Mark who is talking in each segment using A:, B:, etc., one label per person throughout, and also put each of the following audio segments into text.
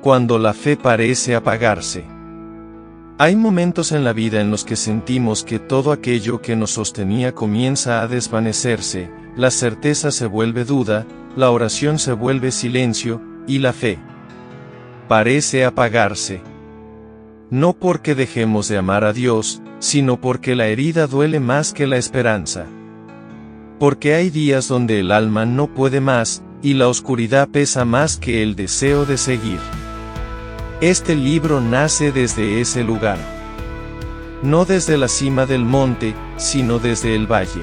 A: cuando la fe parece apagarse. Hay momentos en la vida en los que sentimos que todo aquello que nos sostenía comienza a desvanecerse, la certeza se vuelve duda, la oración se vuelve silencio, y la fe parece apagarse. No porque dejemos de amar a Dios, sino porque la herida duele más que la esperanza. Porque hay días donde el alma no puede más, y la oscuridad pesa más que el deseo de seguir. Este libro nace desde ese lugar. No desde la cima del monte, sino desde el valle.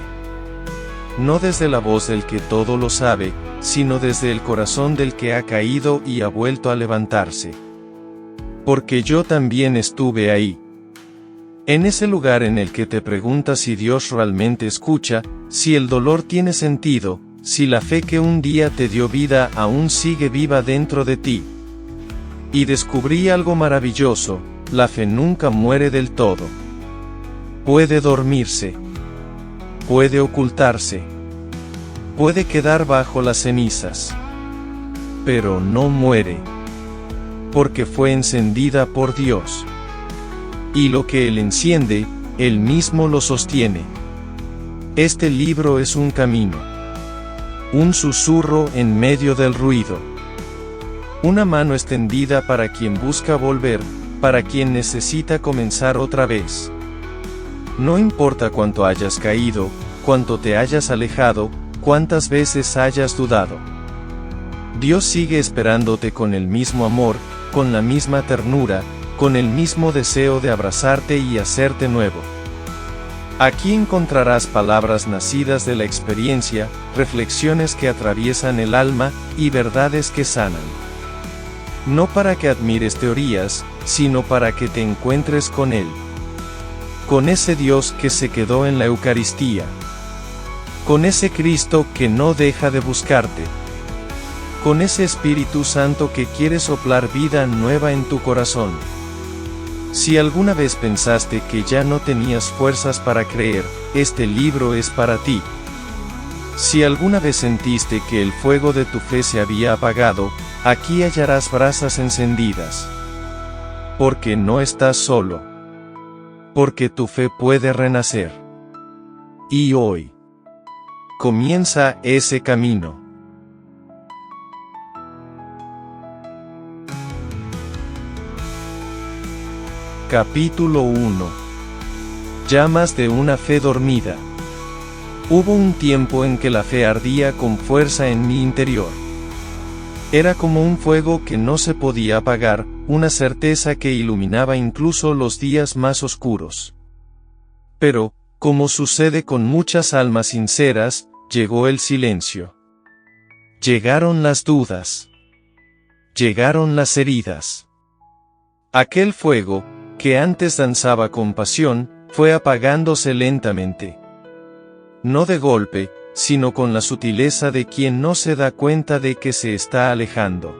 A: No desde la voz del que todo lo sabe, sino desde el corazón del que ha caído y ha vuelto a levantarse. Porque yo también estuve ahí. En ese lugar en el que te preguntas si Dios realmente escucha, si el dolor tiene sentido, si la fe que un día te dio vida aún sigue viva dentro de ti. Y descubrí algo maravilloso: la fe nunca muere del todo. Puede dormirse. Puede ocultarse. Puede quedar bajo las cenizas. Pero no muere. Porque fue encendida por Dios. Y lo que Él enciende, Él mismo lo sostiene. Este libro es un camino. Un susurro en medio del ruido. Una mano extendida para quien busca volver, para quien necesita comenzar otra vez. No importa cuánto hayas caído, cuánto te hayas alejado, cuántas veces hayas dudado. Dios sigue esperándote con el mismo amor, con la misma ternura, con el mismo deseo de abrazarte y hacerte nuevo. Aquí encontrarás palabras nacidas de la experiencia, reflexiones que atraviesan el alma, y verdades que sanan. No para que admires teorías, sino para que te encuentres con Él. Con ese Dios que se quedó en la Eucaristía. Con ese Cristo que no deja de buscarte. Con ese Espíritu Santo que quiere soplar vida nueva en tu corazón. Si alguna vez pensaste que ya no tenías fuerzas para creer, este libro es para ti. Si alguna vez sentiste que el fuego de tu fe se había apagado, aquí hallarás brasas encendidas. Porque no estás solo. Porque tu fe puede renacer. Y hoy comienza ese camino. Capítulo 1. Llamas de una fe dormida. Hubo un tiempo en que la fe ardía con fuerza en mi interior. Era como un fuego que no se podía apagar, una certeza que iluminaba incluso los días más oscuros. Pero, como sucede con muchas almas sinceras, llegó el silencio. Llegaron las dudas. Llegaron las heridas. Aquel fuego, que antes danzaba con pasión, fue apagándose lentamente. No de golpe, sino con la sutileza de quien no se da cuenta de que se está alejando.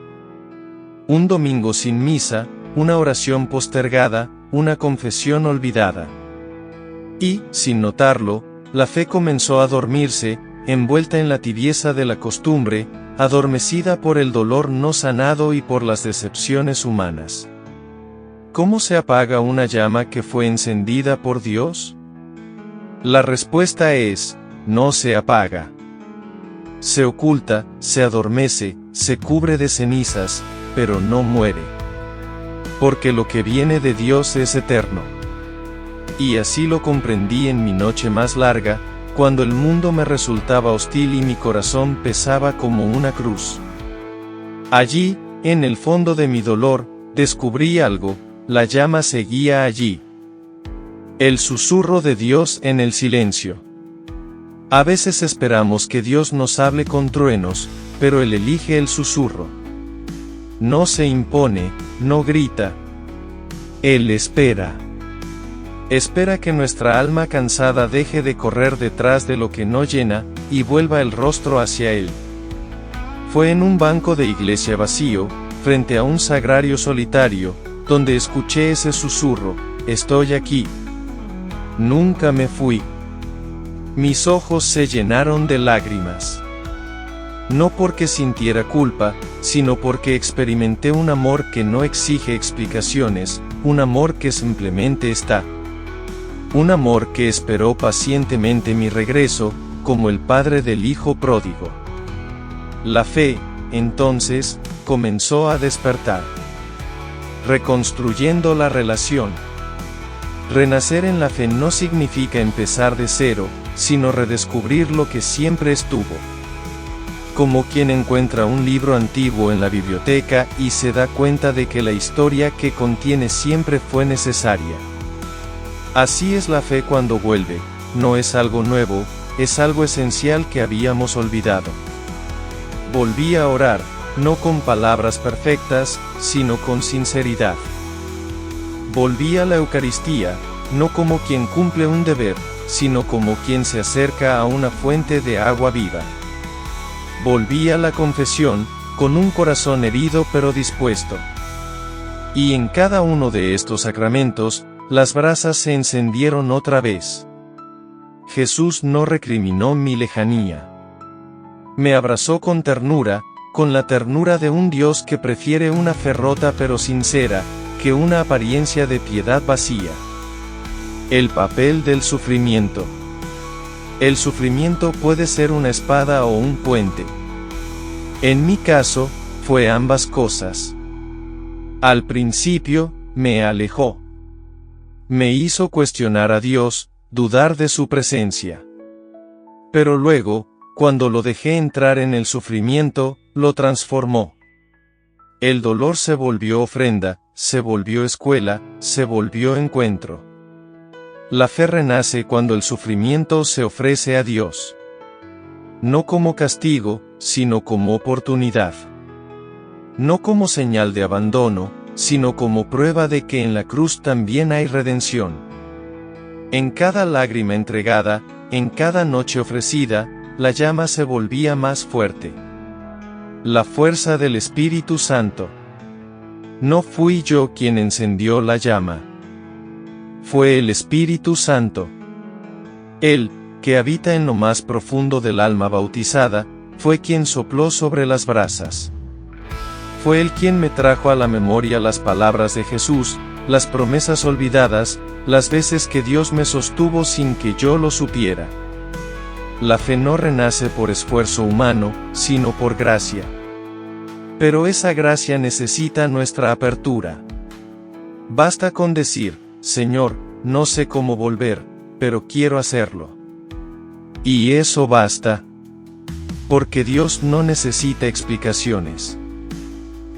A: Un domingo sin misa, una oración postergada, una confesión olvidada. Y, sin notarlo, la fe comenzó a dormirse, envuelta en la tibieza de la costumbre, adormecida por el dolor no sanado y por las decepciones humanas. ¿Cómo se apaga una llama que fue encendida por Dios? La respuesta es: no se apaga. Se oculta, se adormece, se cubre de cenizas, pero no muere. Porque lo que viene de Dios es eterno. Y así lo comprendí en mi noche más larga, cuando el mundo me resultaba hostil y mi corazón pesaba como una cruz. Allí, en el fondo de mi dolor, descubrí algo: la llama seguía allí. El susurro de Dios en el silencio. A veces esperamos que Dios nos hable con truenos, pero Él elige el susurro. No se impone, no grita. Él espera. Espera que nuestra alma cansada deje de correr detrás de lo que no llena, y vuelva el rostro hacia Él. Fue en un banco de iglesia vacío, frente a un sagrario solitario, donde escuché ese susurro: estoy aquí. Nunca me fui. Mis ojos se llenaron de lágrimas. no porque sintiera culpa, sino porque experimenté un amor que no exige explicaciones, un amor que simplemente está. Un amor que esperó pacientemente mi regreso, como el padre del hijo pródigo. La fe, entonces, comenzó a despertar. Reconstruyendo la relación. Renacer en la fe no significa empezar de cero, sino redescubrir lo que siempre estuvo. Como quien encuentra un libro antiguo en la biblioteca y se da cuenta de que la historia que contiene siempre fue necesaria. Así es la fe cuando vuelve, no es algo nuevo, es algo esencial que habíamos olvidado. Volví a orar, no con palabras perfectas, sino con sinceridad. Volví a la Eucaristía, no como quien cumple un deber, sino como quien se acerca a una fuente de agua viva. Volví a la confesión, con un corazón herido pero dispuesto. Y en cada uno de estos sacramentos, las brasas se encendieron otra vez. Jesús no recriminó mi lejanía. Me abrazó con ternura, con la ternura de un Dios que prefiere una fe rota pero sincera, que una apariencia de piedad vacía. El papel del sufrimiento. El sufrimiento puede ser una espada o un puente. En mi caso, fue ambas cosas. Al principio, me alejó. Me hizo cuestionar a Dios, dudar de su presencia. Pero luego, cuando lo dejé entrar en el sufrimiento, lo transformó. El dolor se volvió ofrenda, se volvió escuela, se volvió encuentro. La fe renace cuando el sufrimiento se ofrece a Dios. No como castigo, sino como oportunidad. No como señal de abandono, sino como prueba de que en la cruz también hay redención. En cada lágrima entregada, en cada noche ofrecida, la llama se volvía más fuerte. La fuerza del Espíritu Santo. No fui yo quien encendió la llama. Fue el Espíritu Santo. Él, que habita en lo más profundo del alma bautizada, fue quien sopló sobre las brasas. Fue Él quien me trajo a la memoria las palabras de Jesús, las promesas olvidadas, las veces que Dios me sostuvo sin que yo lo supiera. La fe no renace por esfuerzo humano, sino por gracia. Pero esa gracia necesita nuestra apertura. Basta con decir, Señor, no sé cómo volver, pero quiero hacerlo. Y eso basta. Porque Dios no necesita explicaciones.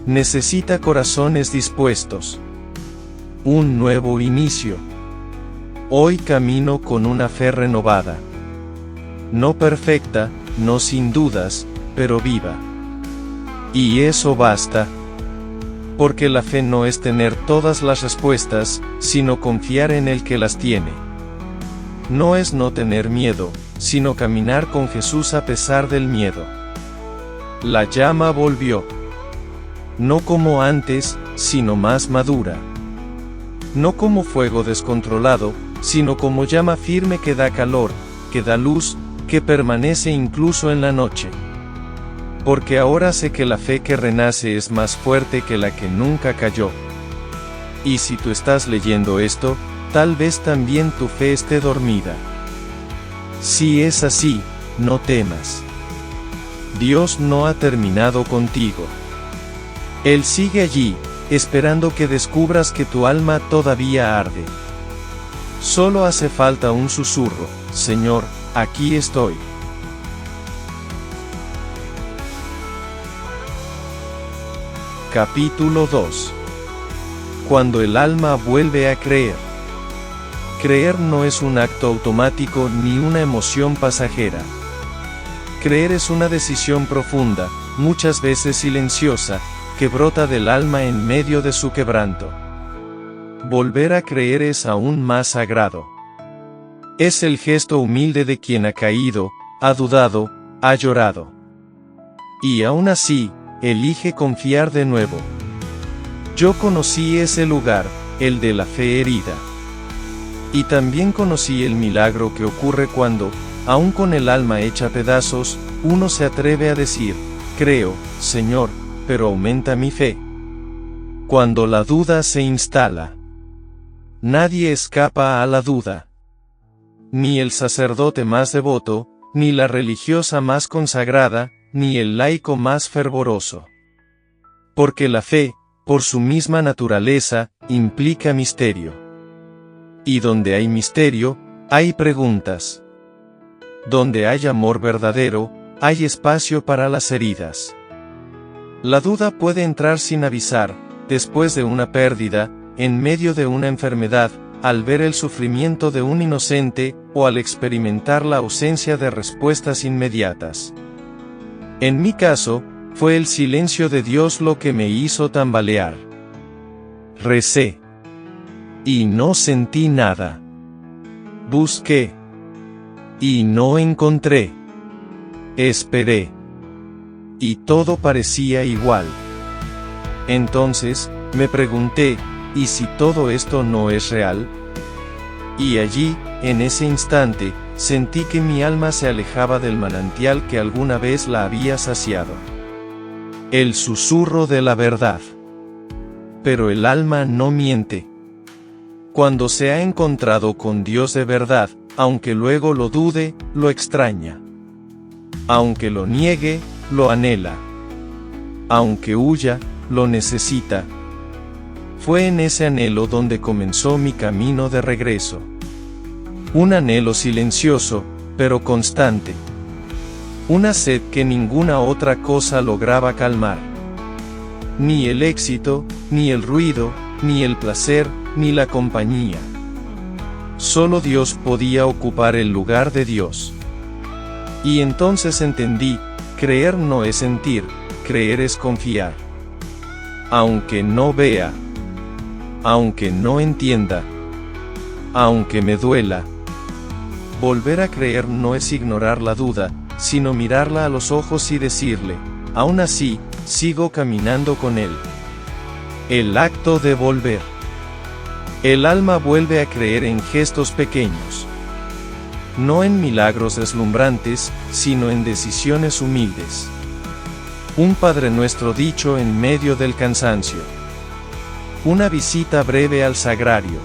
A: Necesita corazones dispuestos. Un nuevo inicio. Hoy camino con una fe renovada. No perfecta, no sin dudas, pero viva. Y eso basta. Porque la fe no es tener todas las respuestas, sino confiar en el que las tiene. No es no tener miedo, sino caminar con Jesús a pesar del miedo. La llama volvió. No como antes, sino más madura. No como fuego descontrolado, sino como llama firme que da calor, que da luz, que permanece incluso en la noche. Porque ahora sé que la fe que renace es más fuerte que la que nunca cayó. Y si tú estás leyendo esto, tal vez también tu fe esté dormida. Si es así, no temas. Dios no ha terminado contigo. Él sigue allí, esperando que descubras que tu alma todavía arde. Solo hace falta un susurro, Señor, aquí estoy. Capítulo 2. Cuando el alma vuelve a creer. Creer no es un acto automático ni una emoción pasajera. Creer es una decisión profunda, muchas veces silenciosa, que brota del alma en medio de su quebranto. Volver a creer es aún más sagrado. Es el gesto humilde de quien ha caído, ha dudado, ha llorado. Y aún así, elige confiar de nuevo. Yo conocí ese lugar, el de la fe herida. Y también conocí el milagro que ocurre cuando, aun con el alma hecha pedazos, uno se atreve a decir, creo, Señor, pero aumenta mi fe. Cuando la duda se instala, nadie escapa a la duda. Ni el sacerdote más devoto, ni la religiosa más consagrada, ni el laico más fervoroso. Porque la fe, por su misma naturaleza, implica misterio. Y donde hay misterio, hay preguntas. Donde hay amor verdadero, hay espacio para las heridas. La duda puede entrar sin avisar, después de una pérdida, en medio de una enfermedad, al ver el sufrimiento de un inocente, o al experimentar la ausencia de respuestas inmediatas. En mi caso, fue el silencio de Dios lo que me hizo tambalear. Recé. Y no sentí nada. Busqué. Y no encontré. Esperé. Y todo parecía igual. Entonces, me pregunté, ¿y si todo esto no es real? Y allí, en ese instante, sentí que mi alma se alejaba del manantial que alguna vez la había saciado. El susurro de la verdad. Pero el alma no miente. Cuando se ha encontrado con Dios de verdad, aunque luego lo dude, lo extraña. Aunque lo niegue, lo anhela. Aunque huya, lo necesita. Fue en ese anhelo donde comenzó mi camino de regreso. Un anhelo silencioso, pero constante. Una sed que ninguna otra cosa lograba calmar. Ni el éxito, ni el ruido, ni el placer, ni la compañía. Solo Dios podía ocupar el lugar de Dios. Y entonces entendí, creer no es sentir, creer es confiar. Aunque no vea, aunque no entienda, aunque me duela. Volver a creer no es ignorar la duda, sino mirarla a los ojos y decirle, aún así, sigo caminando con él. El acto de volver. El alma vuelve a creer en gestos pequeños. No en milagros deslumbrantes, sino en decisiones humildes. Un Padre Nuestro dicho en medio del cansancio. Una visita breve al sagrario.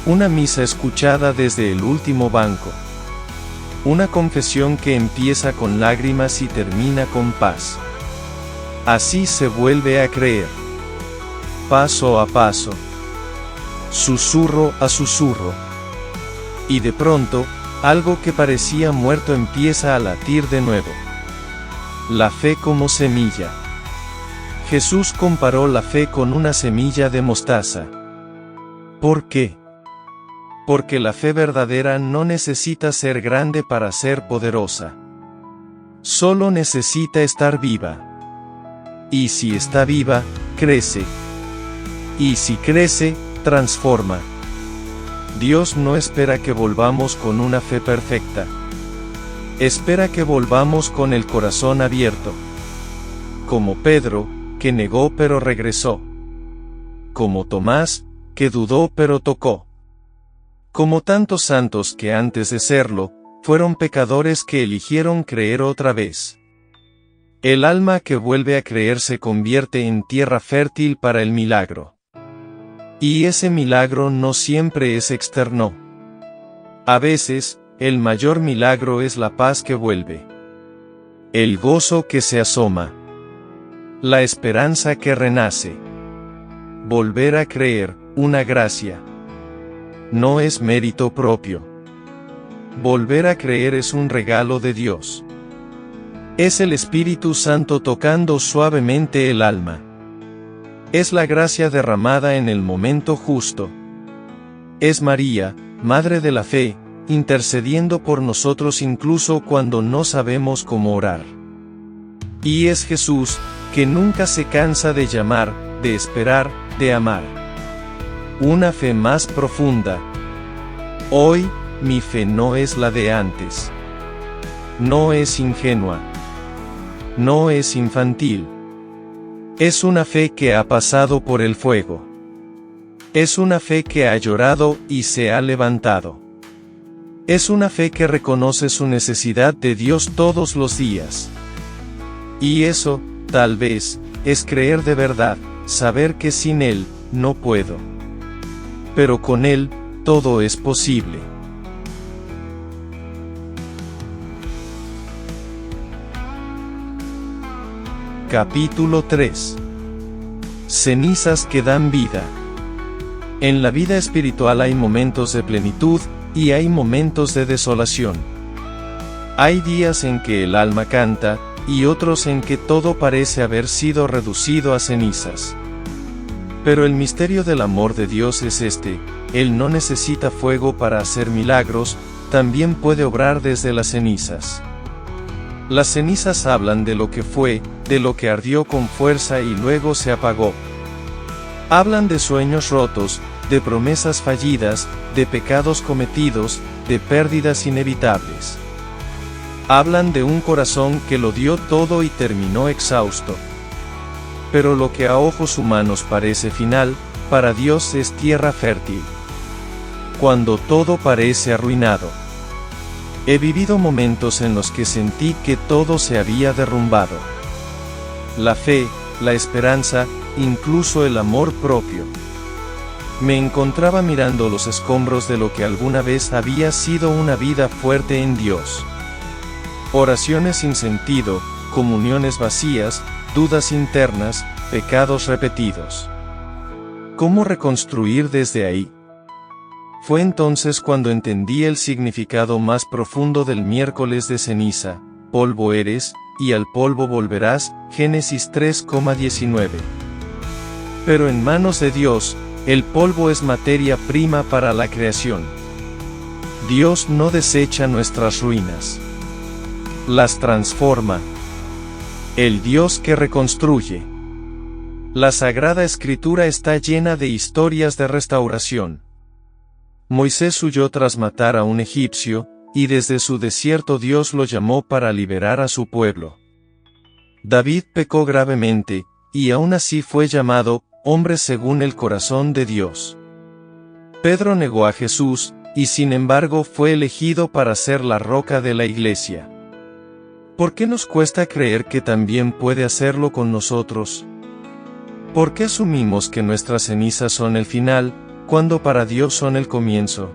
A: Una misa escuchada desde el último banco. Una confesión que empieza con lágrimas y termina con paz. Así se vuelve a creer. Paso a paso. Susurro a susurro. Y de pronto, algo que parecía muerto empieza a latir de nuevo. La fe como semilla. Jesús comparó la fe con una semilla de mostaza. ¿Por qué? Porque la fe verdadera no necesita ser grande para ser poderosa. Solo necesita estar viva. Y si está viva, crece. Y si crece, transforma. Dios no espera que volvamos con una fe perfecta. Espera que volvamos con el corazón abierto. Como Pedro, que negó pero regresó. Como Tomás, que dudó pero tocó. Como tantos santos que antes de serlo, fueron pecadores que eligieron creer otra vez. El alma que vuelve a creer se convierte en tierra fértil para el milagro. Y ese milagro no siempre es externo. A veces, el mayor milagro es la paz que vuelve. El gozo que se asoma. La esperanza que renace. Volver a creer, una gracia. No es mérito propio. Volver a creer es un regalo de Dios. Es el Espíritu Santo tocando suavemente el alma. Es la gracia derramada en el momento justo. Es María, Madre de la Fe, intercediendo por nosotros incluso cuando no sabemos cómo orar. Y es Jesús, que nunca se cansa de llamar, de esperar, de amar. Una fe más profunda. Hoy, mi fe no es la de antes. No es ingenua. No es infantil. Es una fe que ha pasado por el fuego. Es una fe que ha llorado y se ha levantado. Es una fe que reconoce su necesidad de Dios todos los días. Y eso, tal vez, es creer de verdad, saber que sin Él, no puedo. Pero con Él, todo es posible. Capítulo 3. Cenizas que dan vida. En la vida espiritual hay momentos de plenitud, y hay momentos de desolación. Hay días en que el alma canta, y otros en que todo parece haber sido reducido a cenizas. Pero el misterio del amor de Dios es este: Él no necesita fuego para hacer milagros, también puede obrar desde las cenizas. Las cenizas hablan de lo que fue, de lo que ardió con fuerza y luego se apagó. Hablan de sueños rotos, de promesas fallidas, de pecados cometidos, de pérdidas inevitables. Hablan de un corazón que lo dio todo y terminó exhausto. Pero lo que a ojos humanos parece final, para Dios es tierra fértil. Cuando todo parece arruinado. He vivido momentos en los que sentí que todo se había derrumbado. La fe, la esperanza, incluso el amor propio. Me encontraba mirando los escombros de lo que alguna vez había sido una vida fuerte en Dios. Oraciones sin sentido, comuniones vacías, dudas internas, pecados repetidos. ¿Cómo reconstruir desde ahí? Fue entonces cuando entendí el significado más profundo del miércoles de ceniza: polvo eres, y al polvo volverás, Génesis 3,19. Pero en manos de Dios, el polvo es materia prima para la creación. Dios no desecha nuestras ruinas. Las transforma. El Dios que reconstruye. La Sagrada Escritura está llena de historias de restauración. Moisés huyó tras matar a un egipcio, y desde su desierto Dios lo llamó para liberar a su pueblo. David pecó gravemente, y aún así fue llamado hombre según el corazón de Dios. Pedro negó a Jesús, y sin embargo fue elegido para ser la roca de la iglesia. ¿Por qué nos cuesta creer que también puede hacerlo con nosotros? ¿Por qué asumimos que nuestras cenizas son el final, cuando para Dios son el comienzo?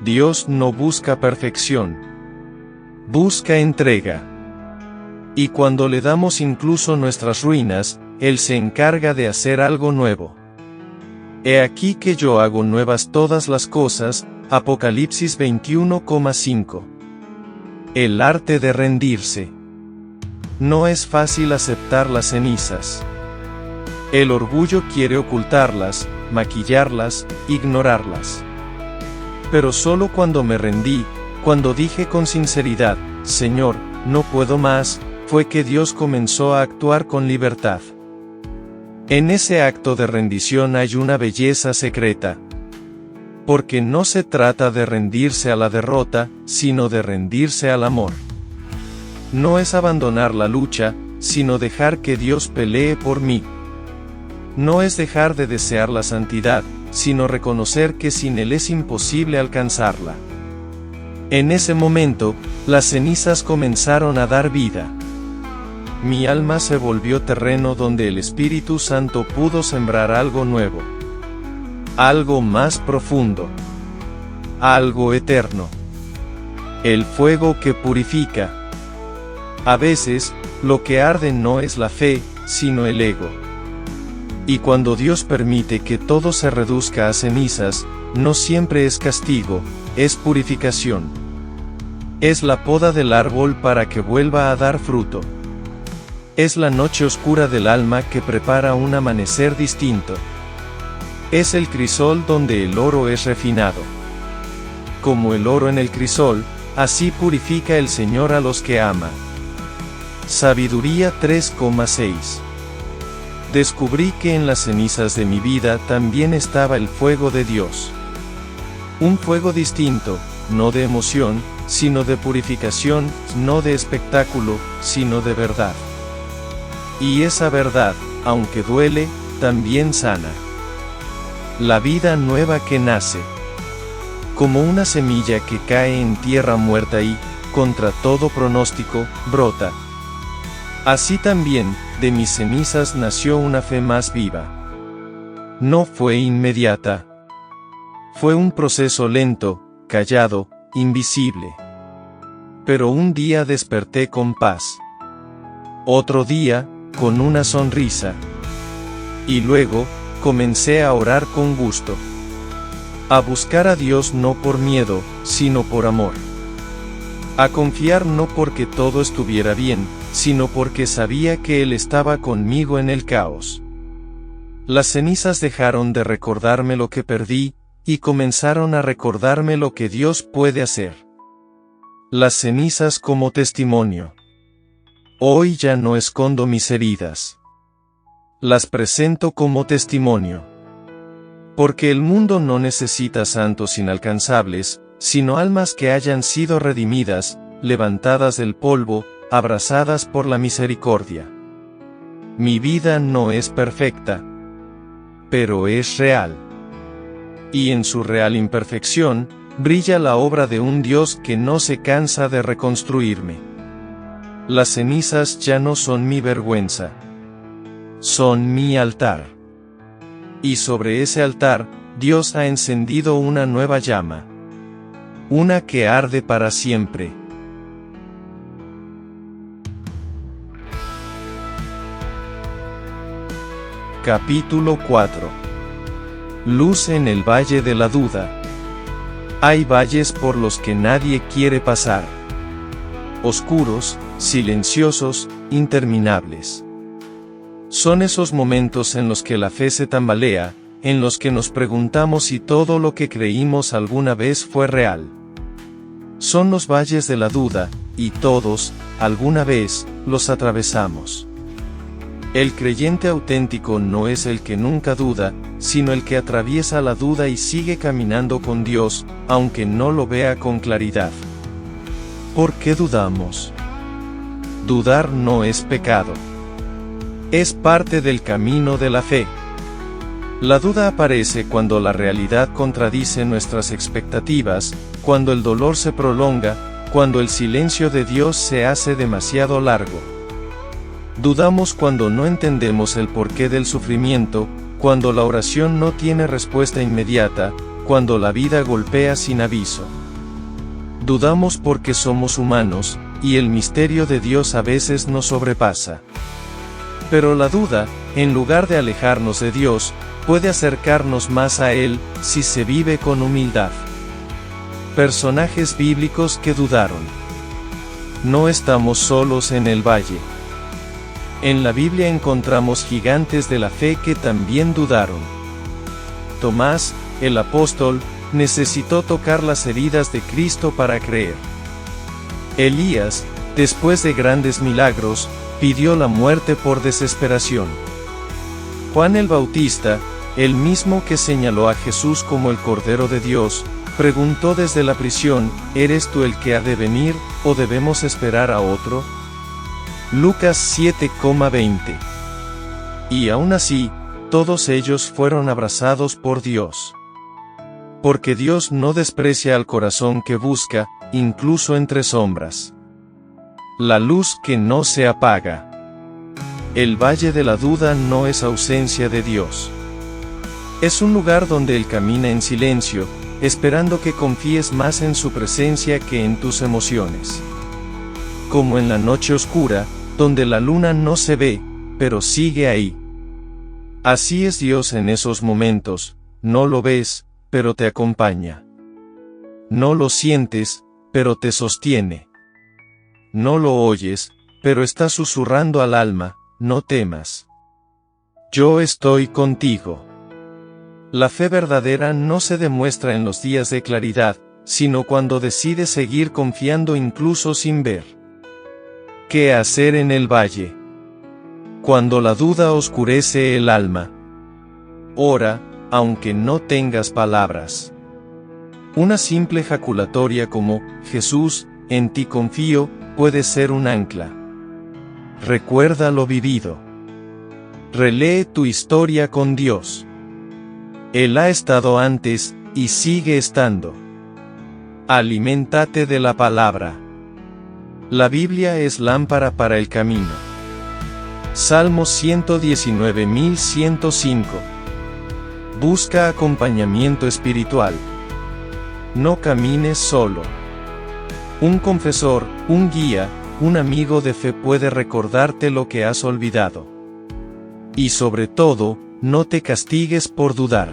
A: Dios no busca perfección. Busca entrega. Y cuando le damos incluso nuestras ruinas, Él se encarga de hacer algo nuevo. He aquí que yo hago nuevas todas las cosas, Apocalipsis 21,5. El arte de rendirse. No es fácil aceptar las cenizas. El orgullo quiere ocultarlas, maquillarlas, ignorarlas. Pero solo cuando me rendí, cuando dije con sinceridad, Señor, no puedo más, fue que Dios comenzó a actuar con libertad. En ese acto de rendición hay una belleza secreta. Porque no se trata de rendirse a la derrota, sino de rendirse al amor. No es abandonar la lucha, sino dejar que Dios pelee por mí. No es dejar de desear la santidad, sino reconocer que sin Él es imposible alcanzarla. En ese momento, las cenizas comenzaron a dar vida. Mi alma se volvió terreno donde el Espíritu Santo pudo sembrar algo nuevo. Algo más profundo. Algo eterno. El fuego que purifica. A veces, lo que arde no es la fe, sino el ego. Y cuando Dios permite que todo se reduzca a cenizas, no siempre es castigo, es purificación. Es la poda del árbol para que vuelva a dar fruto. Es la noche oscura del alma que prepara un amanecer distinto. Es el crisol donde el oro es refinado. Como el oro en el crisol, así purifica el Señor a los que ama. Sabiduría 3,6. Descubrí que en las cenizas de mi vida también estaba el fuego de Dios. Un fuego distinto, no de emoción, sino de purificación, no de espectáculo, sino de verdad. Y esa verdad, aunque duele, también sana. La vida nueva que nace. como una semilla que cae en tierra muerta y, contra todo pronóstico, brota. Así también, de mis cenizas nació una fe más viva. No fue inmediata. Fue un proceso lento, callado, invisible. Pero un día desperté con paz. Otro día, con una sonrisa. Y luego, comencé a orar con gusto. A buscar a Dios no por miedo, sino por amor. A confiar no porque todo estuviera bien, sino porque sabía que Él estaba conmigo en el caos. Las cenizas dejaron de recordarme lo que perdí, y comenzaron a recordarme lo que Dios puede hacer. Las cenizas como testimonio. Hoy ya no escondo mis heridas. Las presento como testimonio. Porque el mundo no necesita santos inalcanzables, sino almas que hayan sido redimidas, levantadas del polvo, abrazadas por la misericordia. Mi vida no es perfecta, pero es real. Y en su real imperfección, brilla la obra de un Dios que no se cansa de reconstruirme. Las cenizas ya no son mi vergüenza. Son mi altar. Y sobre ese altar, Dios ha encendido una nueva llama. Una que arde para siempre. Capítulo 4. Luz en el valle de la duda. Hay valles por los que nadie quiere pasar. Oscuros, silenciosos, interminables. Son esos momentos en los que la fe se tambalea, en los que nos preguntamos si todo lo que creímos alguna vez fue real. Son los valles de la duda, y todos, alguna vez, los atravesamos. El creyente auténtico no es el que nunca duda, sino el que atraviesa la duda y sigue caminando con Dios, aunque no lo vea con claridad. ¿Por qué dudamos? Dudar no es pecado. Es parte del camino de la fe. La duda aparece cuando la realidad contradice nuestras expectativas, cuando el dolor se prolonga, cuando el silencio de Dios se hace demasiado largo. Dudamos cuando no entendemos el porqué del sufrimiento, cuando la oración no tiene respuesta inmediata, cuando la vida golpea sin aviso. Dudamos porque somos humanos, y el misterio de Dios a veces nos sobrepasa. Pero la duda, en lugar de alejarnos de Dios, puede acercarnos más a Él, si se vive con humildad. Personajes bíblicos que dudaron. No estamos solos en el valle. En la Biblia encontramos gigantes de la fe que también dudaron. Tomás, el apóstol, necesitó tocar las heridas de Cristo para creer. Elías, después de grandes milagros, pidió la muerte por desesperación. Juan el Bautista, el mismo que señaló a Jesús como el Cordero de Dios, preguntó desde la prisión, ¿eres tú el que ha de venir, o debemos esperar a otro? Lucas 7,20. Y aún así, todos ellos fueron abrazados por Dios. Porque Dios no desprecia al corazón que busca, incluso entre sombras. La luz que no se apaga. El valle de la duda no es ausencia de Dios. Es un lugar donde Él camina en silencio, esperando que confíes más en su presencia que en tus emociones. Como en la noche oscura, donde la luna no se ve, pero sigue ahí. Así es Dios en esos momentos, no lo ves, pero te acompaña. No lo sientes, pero te sostiene. No lo oyes, pero está susurrando al alma, no temas. Yo estoy contigo. La fe verdadera no se demuestra en los días de claridad, sino cuando decides seguir confiando incluso sin ver. ¿Qué hacer en el valle? Cuando la duda oscurece el alma. Ora, aunque no tengas palabras. Una simple ejaculatoria como, Jesús, en ti confío, puede ser un ancla. Recuerda lo vivido. Relee tu historia con Dios. Él ha estado antes, y sigue estando. Aliméntate de la palabra. La Biblia es lámpara para el camino. Salmo 119.105. Busca acompañamiento espiritual. No camines solo. Un confesor, un guía, un amigo de fe puede recordarte lo que has olvidado. Y sobre todo, no te castigues por dudar.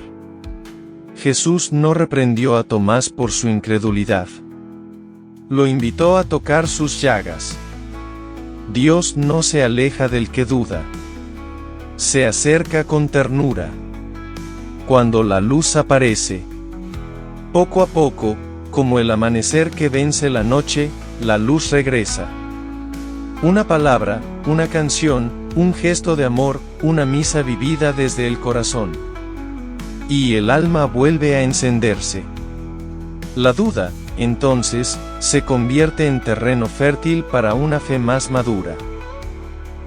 A: Jesús no reprendió a Tomás por su incredulidad. Lo invitó a tocar sus llagas. Dios no se aleja del que duda. Se acerca con ternura. Cuando la luz aparece, poco a poco, como el amanecer que vence la noche, la luz regresa. Una palabra, una canción, un gesto de amor, una misa vivida desde el corazón. Y el alma vuelve a encenderse. La duda, entonces, se convierte en terreno fértil para una fe más madura.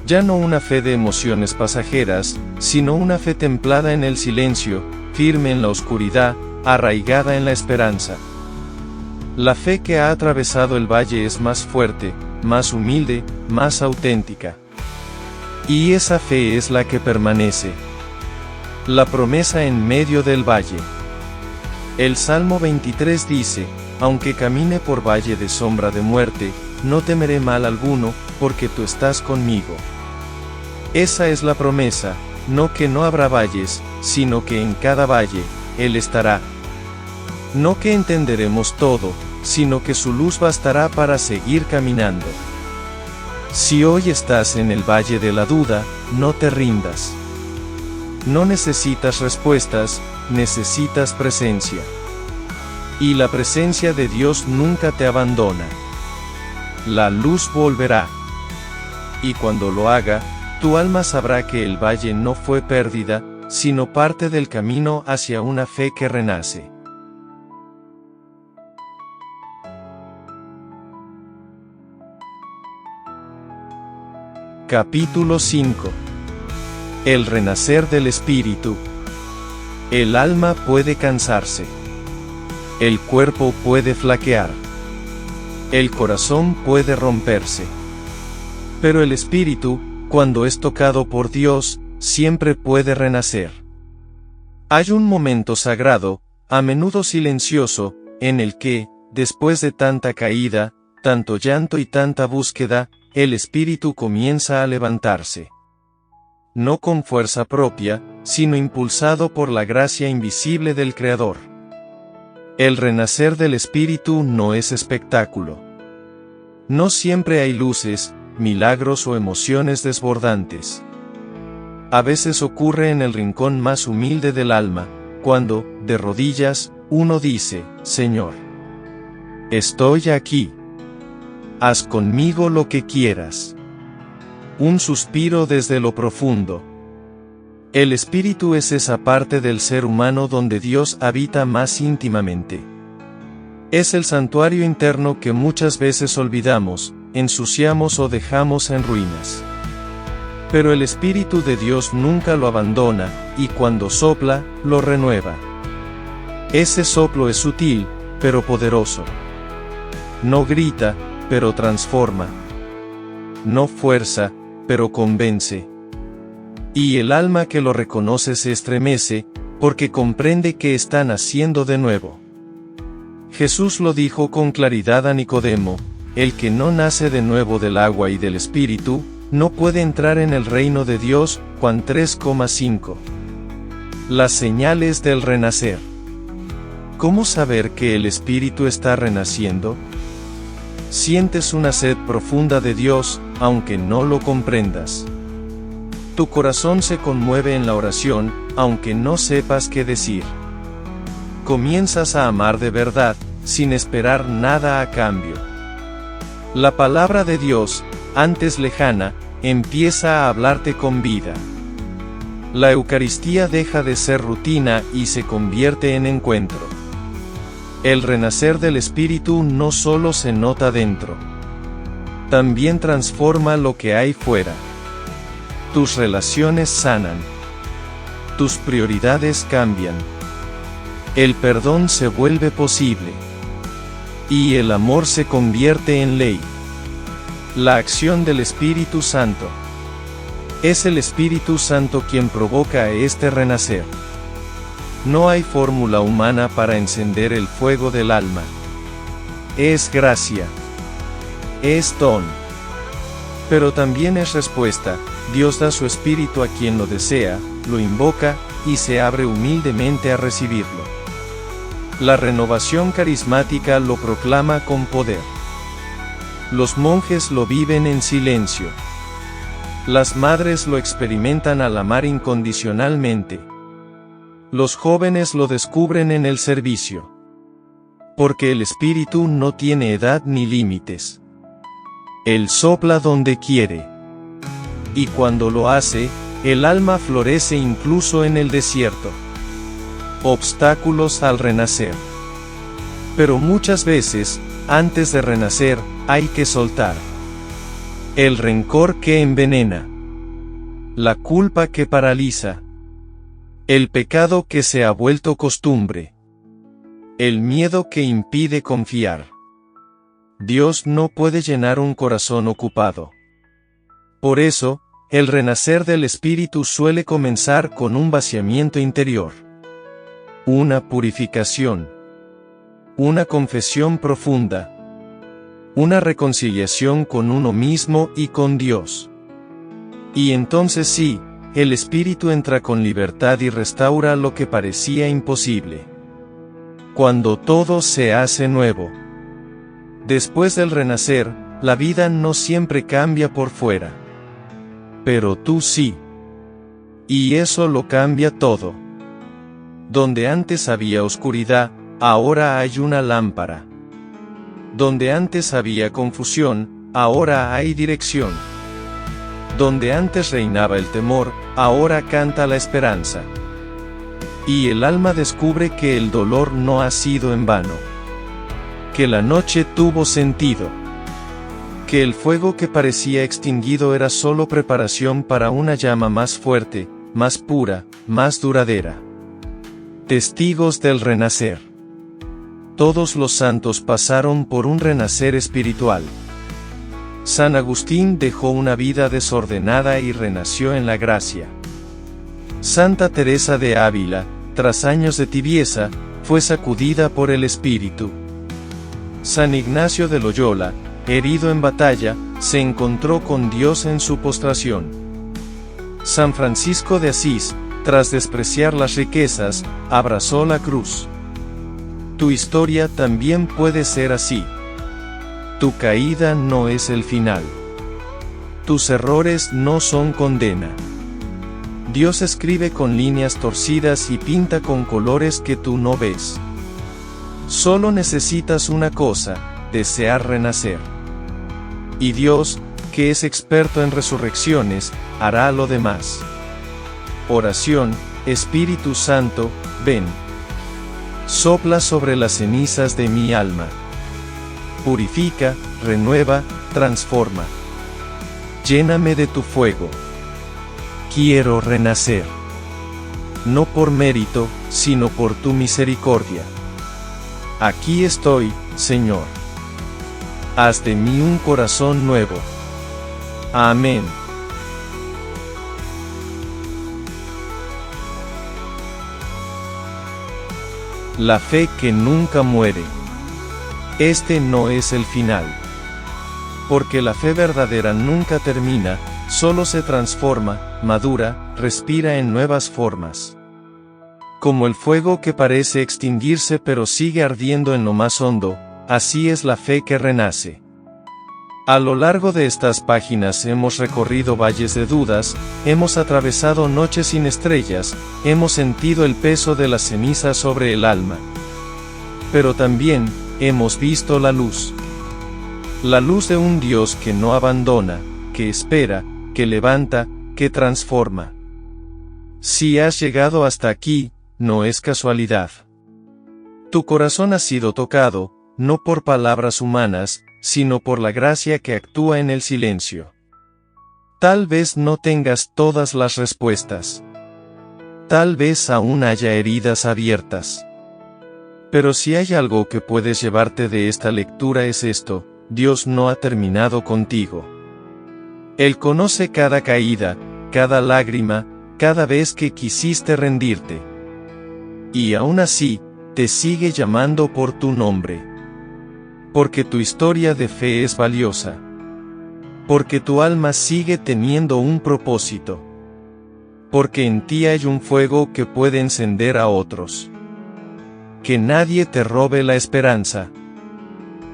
A: Ya no una fe de emociones pasajeras, sino una fe templada en el silencio, firme en la oscuridad, arraigada en la esperanza. La fe que ha atravesado el valle es más fuerte, más humilde, más auténtica. Y esa fe es la que permanece. La promesa en medio del valle. El Salmo 23 dice: aunque camine por valle de sombra de muerte, no temeré mal alguno, porque tú estás conmigo. Esa es la promesa, no que no habrá valles, sino que en cada valle, Él estará. No que entenderemos todo, sino que su luz bastará para seguir caminando. Si hoy estás en el valle de la duda, no te rindas. No necesitas respuestas, necesitas presencia. Y la presencia de Dios nunca te abandona. La luz volverá. Y cuando lo haga, tu alma sabrá que el valle no fue pérdida, sino parte del camino hacia una fe que renace. Capítulo 5. El renacer del espíritu. El alma puede cansarse. El cuerpo puede flaquear. El corazón puede romperse. Pero el espíritu, cuando es tocado por Dios, siempre puede renacer. Hay un momento sagrado, a menudo silencioso, en el que, después de tanta caída, tanto llanto y tanta búsqueda, el espíritu comienza a levantarse. No con fuerza propia, sino impulsado por la gracia invisible del Creador. El renacer del espíritu no es espectáculo. No siempre hay luces, milagros o emociones desbordantes. A veces ocurre en el rincón más humilde del alma, cuando, de rodillas, uno dice: Señor, estoy aquí. Haz conmigo lo que quieras. Un suspiro desde lo profundo. El espíritu es esa parte del ser humano donde Dios habita más íntimamente. Es el santuario interno que muchas veces olvidamos, ensuciamos o dejamos en ruinas. Pero el Espíritu de Dios nunca lo abandona, y cuando sopla, lo renueva. Ese soplo es sutil, pero poderoso. No grita, pero transforma. No fuerza, pero convence. Y el alma que lo reconoce se estremece, porque comprende que está naciendo de nuevo. Jesús lo dijo con claridad a Nicodemo: el que no nace de nuevo del agua y del Espíritu, no puede entrar en el reino de Dios. Juan 3,5. Las señales del renacer. ¿Cómo saber que el Espíritu está renaciendo? Sientes una sed profunda de Dios, aunque no lo comprendas. Tu corazón se conmueve en la oración, aunque no sepas qué decir. Comienzas a amar de verdad, sin esperar nada a cambio. La palabra de Dios, antes lejana, empieza a hablarte con vida. La Eucaristía deja de ser rutina y se convierte en encuentro. El renacer del Espíritu no solo se nota dentro. También transforma lo que hay fuera. Tus relaciones sanan. Tus prioridades cambian. El perdón se vuelve posible. Y el amor se convierte en ley. La acción del Espíritu Santo. Es el Espíritu Santo quien provoca este renacer. No hay fórmula humana para encender el fuego del alma. Es gracia. Es don. Pero también es respuesta. Dios da su Espíritu a quien lo desea, lo invoca, y se abre humildemente a recibirlo. La renovación carismática lo proclama con poder. Los monjes lo viven en silencio. Las madres lo experimentan al amar incondicionalmente. Los jóvenes lo descubren en el servicio. Porque el Espíritu no tiene edad ni límites. Él sopla donde quiere. Y cuando lo hace, el alma florece incluso en el desierto. Obstáculos al renacer. Pero muchas veces, antes de renacer, hay que soltar. El rencor que envenena. La culpa que paraliza. El pecado que se ha vuelto costumbre. El miedo que impide confiar. Dios no puede llenar un corazón ocupado. Por eso, el renacer del Espíritu suele comenzar con un vaciamiento interior. Una purificación. Una confesión profunda. Una reconciliación con uno mismo y con Dios. Y entonces sí, el Espíritu entra con libertad y restaura lo que parecía imposible. Cuando todo se hace nuevo. Después del renacer, la vida no siempre cambia por fuera. Pero tú sí. Y eso lo cambia todo. Donde antes había oscuridad, ahora hay una lámpara. Donde antes había confusión, ahora hay dirección. Donde antes reinaba el temor, ahora canta la esperanza. Y el alma descubre que el dolor no ha sido en vano. Que la noche tuvo sentido. Que el fuego que parecía extinguido era solo preparación para una llama más fuerte, más pura, más duradera. Testigos del renacer. Todos los santos pasaron por un renacer espiritual. San Agustín dejó una vida desordenada y renació en la gracia. Santa Teresa de Ávila, tras años de tibieza, fue sacudida por el Espíritu. San Ignacio de Loyola, herido en batalla, se encontró con Dios en su postración. San Francisco de Asís, tras despreciar las riquezas, abrazó la cruz. Tu historia también puede ser así. Tu caída no es el final. Tus errores no son condena. Dios escribe con líneas torcidas y pinta con colores que tú no ves. Solo necesitas una cosa, desear renacer. Y Dios, que es experto en resurrecciones, hará lo demás. Oración, Espíritu Santo, ven. Sopla sobre las cenizas de mi alma. Purifica, renueva, transforma. Lléname de tu fuego. Quiero renacer. No por mérito, sino por tu misericordia. Aquí estoy, Señor. Haz de mí un corazón nuevo. Amén. La fe que nunca muere. Este no es el final. Porque la fe verdadera nunca termina, solo se transforma, madura, respira en nuevas formas. Como el fuego que parece extinguirse pero sigue ardiendo en lo más hondo, así es la fe que renace. A lo largo de estas páginas hemos recorrido valles de dudas, hemos atravesado noches sin estrellas, hemos sentido el peso de la ceniza sobre el alma. Pero también, hemos visto la luz. La luz de un Dios que no abandona, que espera, que levanta, que transforma. Si has llegado hasta aquí, no es casualidad. Tu corazón ha sido tocado, no por palabras humanas, sino por la gracia que actúa en el silencio. Tal vez no tengas todas las respuestas. Tal vez aún haya heridas abiertas. Pero si hay algo que puedes llevarte de esta lectura es esto: Dios no ha terminado contigo. Él conoce cada caída, cada lágrima, cada vez que quisiste rendirte. Y aún así, te sigue llamando por tu nombre. Porque tu historia de fe es valiosa. Porque tu alma sigue teniendo un propósito. Porque en ti hay un fuego que puede encender a otros. Que nadie te robe la esperanza.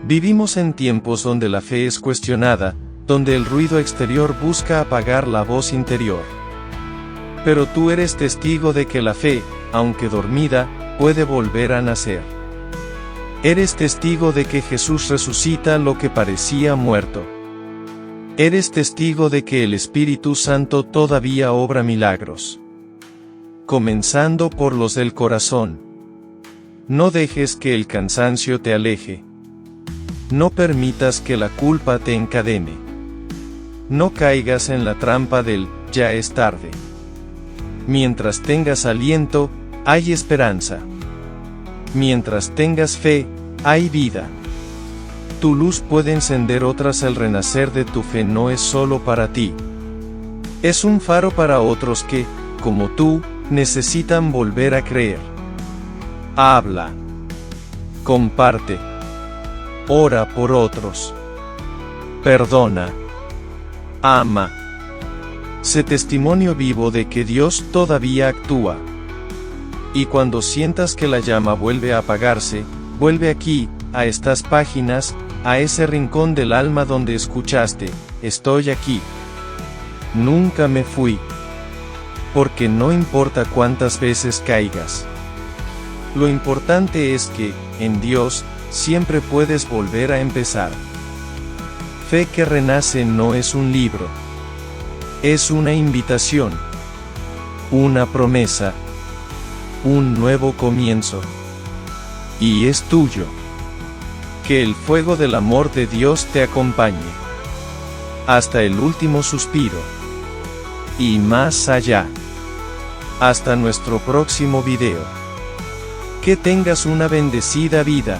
A: Vivimos en tiempos donde la fe es cuestionada, donde el ruido exterior busca apagar la voz interior. Pero tú eres testigo de que la fe, aunque dormida, puede volver a nacer. Eres testigo de que Jesús resucita lo que parecía muerto. Eres testigo de que el Espíritu Santo todavía obra milagros. Comenzando por los del corazón. No dejes que el cansancio te aleje. No permitas que la culpa te encadene. No caigas en la trampa del "ya es tarde". Mientras tengas aliento, hay esperanza. Mientras tengas fe, hay vida. Tu luz puede encender otras. El renacer de tu fe no es solo para ti. Es un faro para otros que, como tú, necesitan volver a creer. Habla. Comparte. Ora por otros. Perdona. Ama. Sé testimonio vivo de que Dios todavía actúa. Y cuando sientas que la llama vuelve a apagarse, vuelve aquí, a estas páginas, a ese rincón del alma donde escuchaste: estoy aquí. Nunca me fui. Porque no importa cuántas veces caigas. Lo importante es que, en Dios, siempre puedes volver a empezar. Fe que renace no es un libro. Es una invitación. Una promesa. Un nuevo comienzo. Y es tuyo. Que el fuego del amor de Dios te acompañe. Hasta el último suspiro. Y más allá. Hasta nuestro próximo video. Que tengas una bendecida vida.